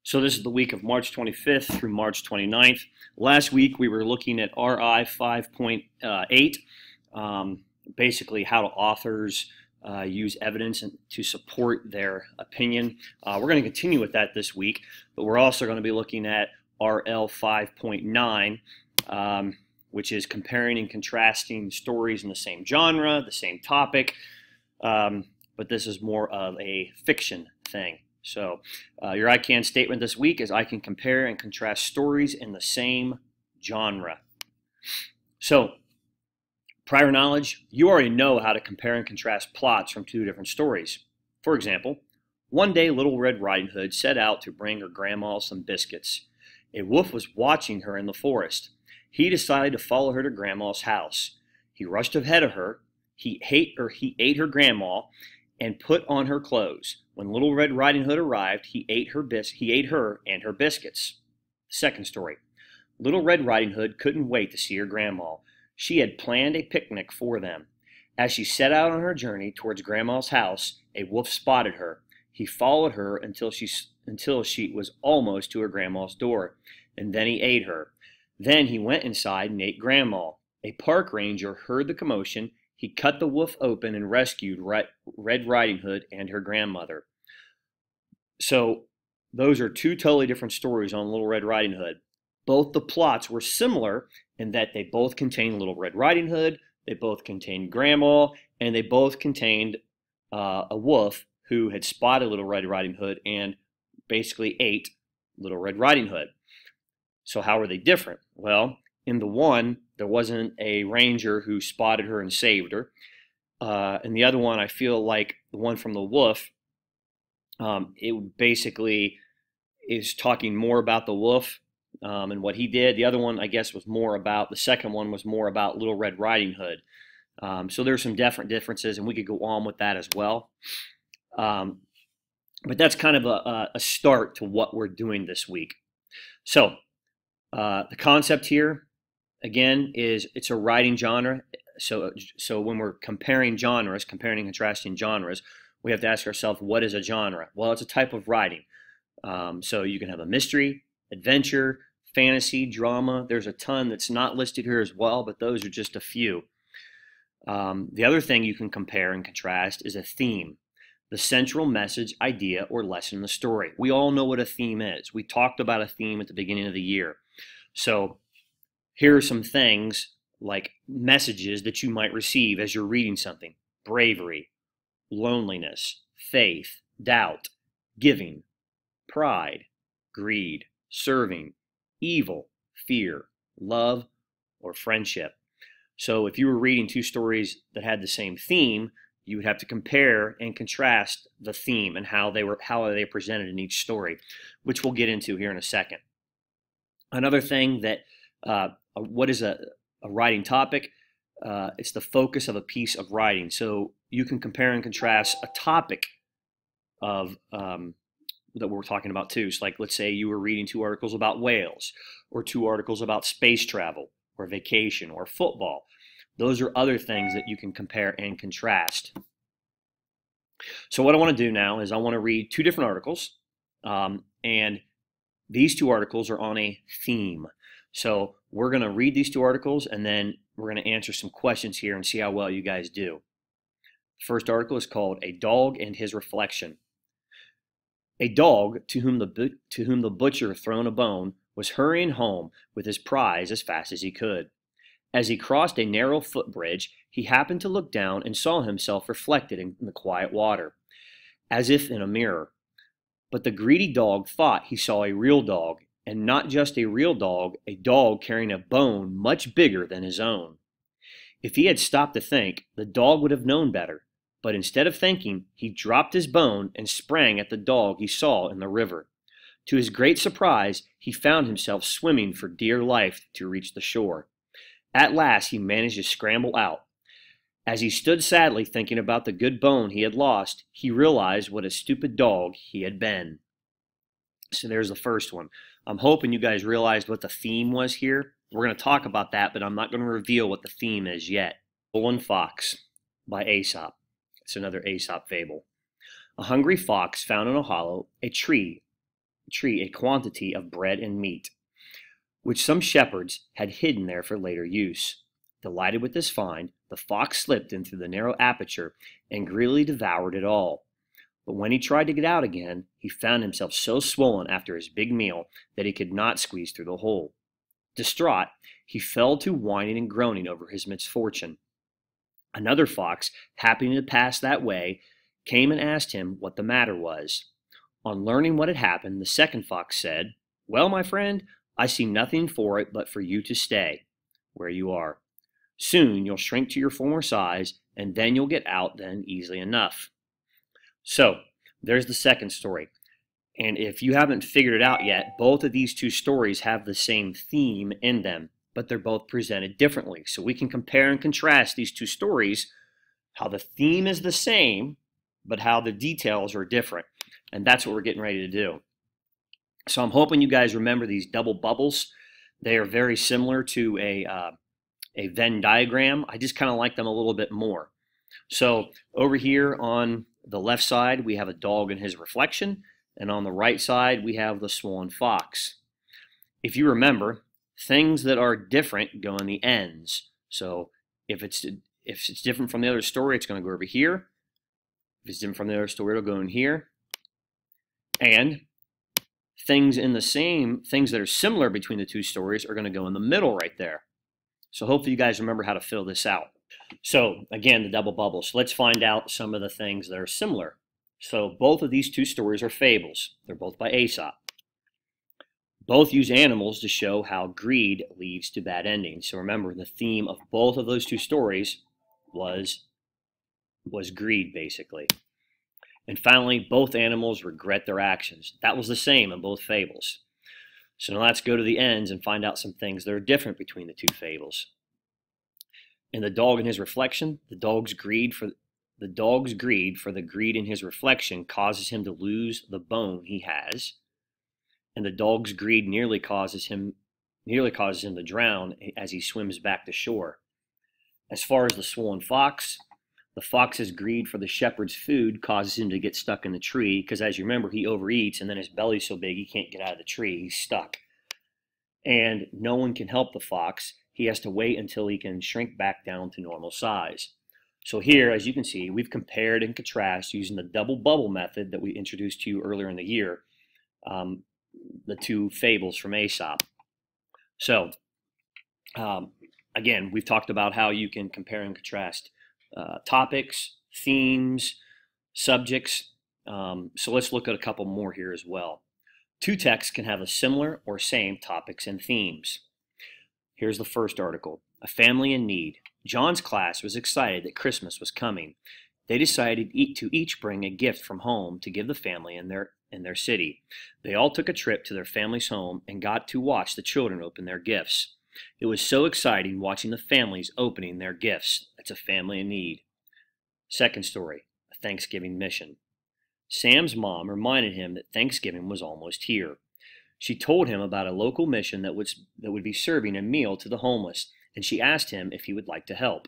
So this is the week of March 25th through March 29th. Last week we were looking at RI 5.8, basically how authors use evidence to support their opinion. We're going to continue with that this week, but we're also going to be looking at RL 5.9, which is comparing and contrasting stories in the same genre, the same topic, but this is more of a fiction thing. So your I can statement this week is I can compare and contrast stories in the same genre. So prior knowledge, you already know how to compare and contrast plots from two different stories. For example, one day Little Red Riding Hood set out to bring her grandma some biscuits. A wolf was watching her in the forest. He decided to follow her to grandma's house. He rushed ahead of her. He ate her grandma and put on her clothes. When Little Red Riding Hood arrived, he ate her and her biscuits. Second story. Little Red Riding Hood couldn't wait to see her grandma. She had planned a picnic for them. As she set out on her journey towards grandma's house, a wolf spotted her. He followed her until she was almost to her grandma's door, and then he ate her. Then he went inside and ate grandma. A park ranger heard the commotion. He cut the wolf open and rescued Red Riding Hood and her grandmother. So those are two totally different stories on Little Red Riding Hood. Both the plots were similar in that they both contained Little Red Riding Hood, they both contained grandma, and they both contained a wolf who had spotted Little Red Riding Hood and basically ate Little Red Riding Hood. So how are they different? Well, in the one, there wasn't a ranger who spotted her and saved her. And the other one, I feel like the one from the wolf, it basically is talking more about the wolf and what he did. The other one, I guess, the second one was more about Little Red Riding Hood. So there's some differences, and we could go on with that as well. But that's kind of a start to what we're doing this week. So the concept here, again, is it's a writing genre. So when we're comparing genres, comparing and contrasting genres, we have to ask ourselves, what is a genre? Well, it's a type of writing. So you can have a mystery, adventure, fantasy, drama. There's a ton that's not listed here as well, but those are just a few. The other thing you can compare and contrast is a theme, the central message, idea, or lesson in the story. We all know what a theme is. We talked about a theme at the beginning of the year. So here are some things like messages that you might receive as you're reading something: bravery, loneliness, faith, doubt, giving, pride, greed, serving, evil, fear, love, or friendship. So if you were reading two stories that had the same theme, you would have to compare and contrast the theme and how they presented in each story, which we'll get into here in a second. Another thing that what is a writing topic? It's the focus of a piece of writing. So you can compare and contrast a topic of that we're talking about too. So like, let's say you were reading two articles about whales, or two articles about space travel, or vacation, or football. Those are other things that you can compare and contrast. So what I want to do now is I want to read two different articles, and these two articles are on a theme. So we're going to read these two articles, and then we're going to answer some questions here and see how well you guys do. The first article is called A Dog and His Reflection. A dog to whom the butcher thrown a bone was hurrying home with his prize as fast as he could. As he crossed a narrow footbridge, he happened to look down and saw himself reflected in the quiet water, as if in a mirror. But the greedy dog thought he saw a real dog, and not just a real dog, a dog carrying a bone much bigger than his own. If he had stopped to think, the dog would have known better. But instead of thinking, he dropped his bone and sprang at the dog he saw in the river. To his great surprise, he found himself swimming for dear life to reach the shore. At last, he managed to scramble out. As he stood sadly thinking about the good bone he had lost, he realized what a stupid dog he had been. So there's the first one. I'm hoping you guys realized what the theme was here. We're going to talk about that, but I'm not going to reveal what the theme is yet. Bull and Fox by Aesop. It's another Aesop fable. A hungry fox found in a hollow a tree tree a quantity of bread and meat, which some shepherds had hidden there for later use. Delighted with this find, the fox slipped in through the narrow aperture and greedily devoured it all. But when he tried to get out again, he found himself so swollen after his big meal that he could not squeeze through the hole. Distraught, he fell to whining and groaning over his misfortune. Another fox, happening to pass that way, came and asked him what the matter was. On learning what had happened, the second fox said, "Well, my friend, I see nothing for it but for you to stay where you are. Soon you'll shrink to your former size, and then you'll get out then easily enough." So, there's the second story. And if you haven't figured it out yet, both of these two stories have the same theme in them, but they're both presented differently. So we can compare and contrast these two stories, how the theme is the same, but how the details are different. And that's what we're getting ready to do. So I'm hoping you guys remember these double bubbles. They are very similar to a Venn diagram. I just kind of like them a little bit more. So over here on the left side, we have a dog and his reflection. And on the right side, we have the swollen fox. If you remember, things that are different go in the ends. So if it's different from the other story, it's going to go over here. If it's different from the other story, it'll go in here. And things that are similar between the two stories are going to go in the middle right there. So hopefully you guys remember how to fill this out. So again, the double bubble. So let's find out some of the things that are similar. So both of these two stories are fables. They're both by Aesop. Both use animals to show how greed leads to bad endings. So remember, the theme of both of those two stories was greed, basically. And finally, both animals regret their actions. That was the same in both fables. So now let's go to the ends and find out some things that are different between the two fables. In the dog and his reflection, the dog's greed for the greed in his reflection causes him to lose the bone he has, and the dog's greed nearly causes him to drown as he swims back to shore. As far as the swollen fox, the fox's greed for the shepherd's food causes him to get stuck in the tree because, as you remember, he overeats and then his belly's so big he can't get out of the tree. He's stuck. And no one can help the fox. He has to wait until he can shrink back down to normal size. So here, as you can see, we've compared and contrasted using the double bubble method that we introduced to you earlier in the year, the two fables from Aesop. So, again, we've talked about how you can compare and contrast topics, themes, subjects. So let's look at a couple more here as well. Two texts can have a similar or same topics and themes. Here's the first article, A Family in Need. John's class was excited that Christmas was coming. They decided to each bring a gift from home to give the family in their city. They all took a trip to their family's home and got to watch the children open their gifts. It was so exciting watching the families opening their gifts. It's a family in need. Second story, A Thanksgiving Mission. Sam's mom reminded him that Thanksgiving was almost here. She told him about a local mission that would be serving a meal to the homeless, and she asked him if he would like to help.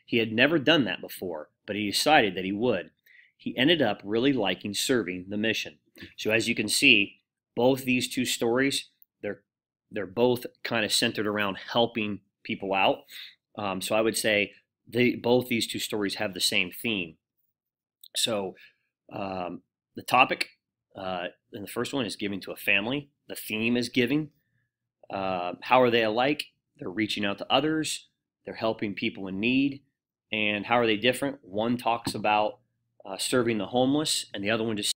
He had never done that before, but he decided that he would. He ended up really liking serving the mission. So as you can see, both these two stories, they're both kind of centered around helping people out. So I would say both these two stories have the same theme. So the topic in the first one is giving to a family. The theme is giving. How are they alike? They're reaching out to others. They're helping people in need. And how are they different? One talks about serving the homeless, and the other one just...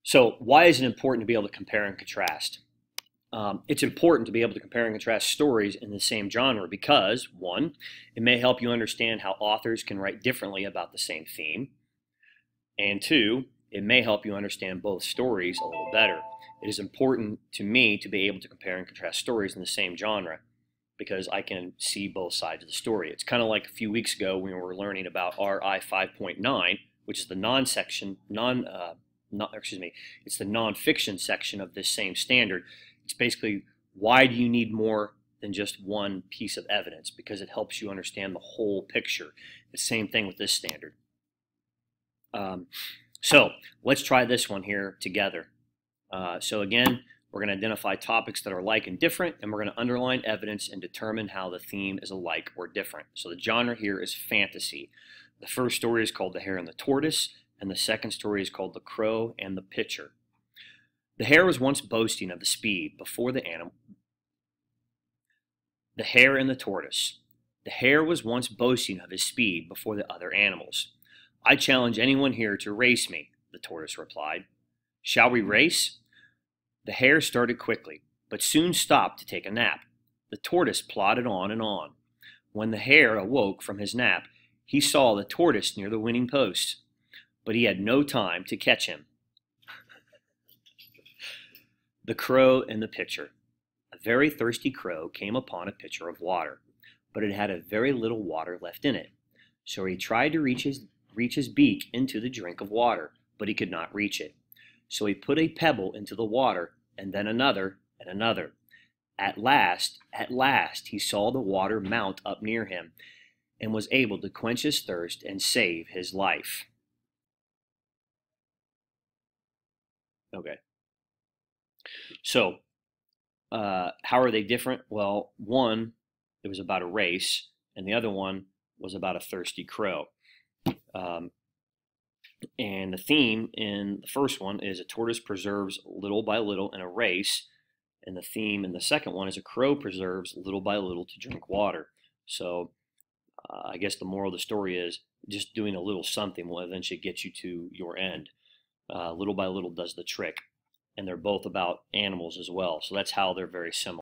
So why is it important to be able to compare and contrast? It's important to be able to compare and contrast stories in the same genre because, one, it may help you understand how authors can write differently about the same theme. And two, it may help you understand both stories a little better. It is important to me to be able to compare and contrast stories in the same genre because I can see both sides of the story. It's kind of like a few weeks ago when we were learning about RI 5.9, which is the it's the nonfiction section of this same standard. It's basically, why do you need more than just one piece of evidence? Because it helps you understand the whole picture. The same thing with this standard. So let's try this one here together. So again, we're going to identify topics that are alike and different, and we're going to underline evidence and determine how the theme is alike or different. So the genre here is fantasy. The first story is called The Hare and the Tortoise, and the second story is called The Crow and the Pitcher. The hare was once boasting of the speed before the animal. The Hare and the Tortoise. The hare was once boasting of his speed before the other animals. I challenge anyone here to race me, the tortoise replied. Shall we race? The hare started quickly, but soon stopped to take a nap. The tortoise plodded on and on. When the hare awoke from his nap, he saw the tortoise near the winning post, but he had no time to catch him. The Crow and the Pitcher. A very thirsty crow came upon a pitcher of water, but it had a very little water left in it. So he tried to reach his beak into the drink of water, but he could not reach it. So he put a pebble into the water, and then another, and another. At last, he saw the water mount up near him, and was able to quench his thirst and save his life. Okay. So, how are they different? Well, one, it was about a race, and the other one was about a thirsty crow. And the theme in the first one is a tortoise preserves little by little in a race, and the theme in the second one is a crow preserves little by little to drink water. So I guess the moral of the story is just doing a little something will eventually get you to your end. Little by little does the trick. And they're both about animals as well. So that's how they're very similar.